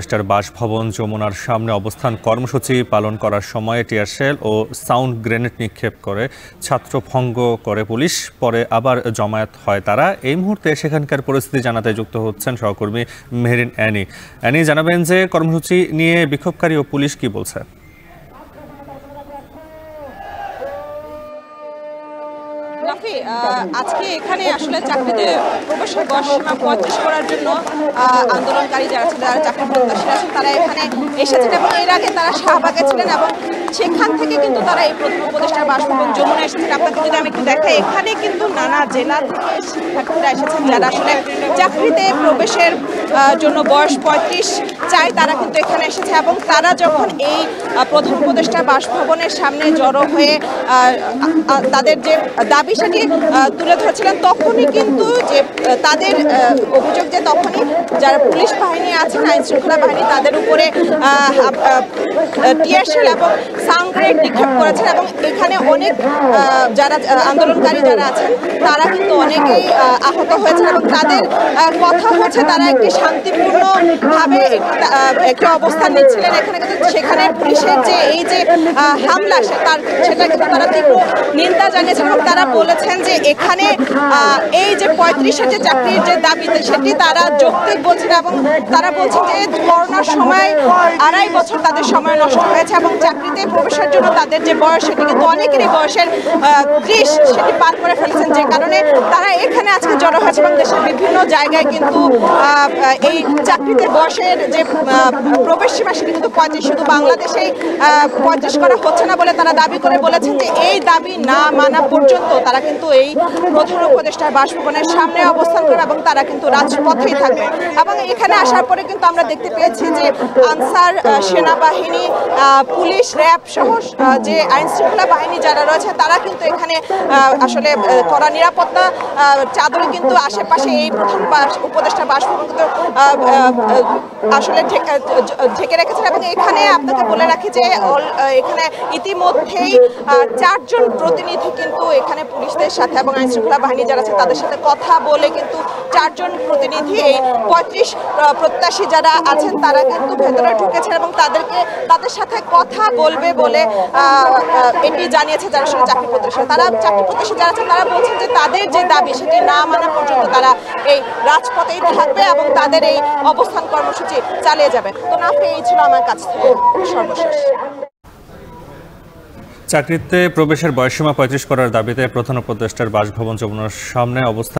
উপদেষ্টার বাসভবন যমুনার সামনে অবস্থান কর্মসূচি পালন করার সময় টিয়ারশেল ও সাউন্ড গ্রেনেড নিক্ষেপ করে ছাত্রভঙ্গ করে পুলিশ, পরে আবার জমায়েত হয় তারা। এই মুহূর্তে সেখানকার পরিস্থিতি জানাতে যুক্ত হচ্ছেন সহকর্মী মেহরিন অ্যানি। অ্যানি, জানাবেন যে কর্মসূচি নিয়ে বিক্ষোভকারী ও পুলিশ কি বলছে? আজকে এখানে আসলে চাকরিতে প্রবেশের বয়সসীমা 35 করার জন্য আন্দোলনকারী যারা আছেন, যারা চাকরি প্রত্যাশীরা আছেন, তারা এখানে এসেছেন এবং এর আগে তারা শাহবাগে ছিলেন এবং সেখান থেকে কিন্তু তারা এই প্রথম উপদেষ্টার বাসভবন যমুনা এসেছেন। আপনাকে যদি আমি একটু দেখাই, এখানে কিন্তু নানা জেলা থেকে শিক্ষার্থীরা এসেছেন যারা আসলে চাকরিতে প্রবেশের জন্য বয়স 35 চাই, তারা কিন্তু এখানে এসেছে এবং তারা যখন এই প্রধান উপদেষ্টার বাসভবনের সামনে জড়ো হয়ে তাদের যে দাবি সেটি তুলে ধরেছিলেন, তখনই কিন্তু যে তাদের অভিযোগ যে তখনই যারা পুলিশ বাহিনী আছেন, আইন শৃঙ্খলা বাহিনী তাদের উপরে টিয়ারশেল এবং সাউন্ড গ্রেনেড নিক্ষেপ করেছেন এবং এখানে অনেক যারা আন্দোলনকারী যারা আছেন তারা কিন্তু অনেকেই আহত হয়েছেন এবং তাদের কথা হচ্ছে তারা একটি শান্তিপূর্ণভাবে একটি অবস্থান নিচ্ছিলেন এখানে, কিন্তু সেখানে পুলিশের যে এই যে হামলা সেটা কিন্তু তারা তীব্র নিন্দা জানিয়েছেন এবং তারা বলেছেন যে এখানে এই যে 35-এর যে চাকরির যে দাবি সেটি তারা যৌক্তিক বলছেন এবং তারা বলছেন যে করোনার সময় 2.5 বছর তাদের সময় নষ্ট হয়েছে এবং চাকরিতে প্রবেশের জন্য তাদের যে বয়স সেটি কিন্তু অনেকেরই বয়সের 30 সেটি পার করে ফেলেছেন, যে কারণে তারা এখানে আজকে জড়ো হয়েছে এবং দেশের বিভিন্ন জায়গায় কিন্তু এই চাকরিতে বয়সের যে প্রবেশ সীমা সেটি কিন্তু 35, শুধু বাংলাদেশেই 35 করা হচ্ছে না বলে তারা দাবি করে বলেছেন যে এই দাবি না মানা পর্যন্ত তারা কিন্তু এই প্রধান উপদেষ্টার বাসভবনের সামনে অবস্থান করে এবং তারা কিন্তু রাজপথেই থাকবে। এবং এখানে আসার পরে কিন্তু আমরা দেখতে পেয়েছি যে আনসার সেনাবাহিনী, পুলিশ, র্যাব সহ যে আইন শৃঙ্খলা বাহিনী যারা রয়েছে তারা কিন্তু এখানে আসলে কড়া নিরাপত্তা চাদরে কিন্তু আশেপাশে এই প্রধান উপদেষ্টা বাসভবন কিন্তু আসলে ঢেকে রেখেছেন এবং এখানে আপনাকে বলে রাখি যে এখানে ইতিমধ্যেই 4 জন প্রতিনিধি কিন্তু এখানে পুলিশদের সাথে এবং আইন শৃঙ্খলা বাহিনী যারা আছে তাদের সাথে কথা বলে কিন্তু 4 জন প্রতিনিধি এই 35 প্রত্যাশী যারা আছেন তারা কিন্তু ভেতরে ঢুকেছেন এবং তাদের সাথে কথা বলবে বলে এটি জানিয়েছে যারা আসলে চাকরি প্রত্যাশী। তারা চাকরি প্রত্যাশী যারা আছেন তারা বলছেন যে তাদের যে দাবি সেটি না মানা পর্যন্ত তারা এই রাজপথেই থাকবে এবং তাদের এই অবস্থান কর্মসূচি চালিয়ে যাবে। তো নাফি, এই ছিল আমার কাছ থেকে সর্বশেষ। চাকরিতে প্রবেশের বয়সসীমা 35 করার দাবিতে প্রধান উপদেষ্টার বাসভবন যমুনার সামনে অবস্থান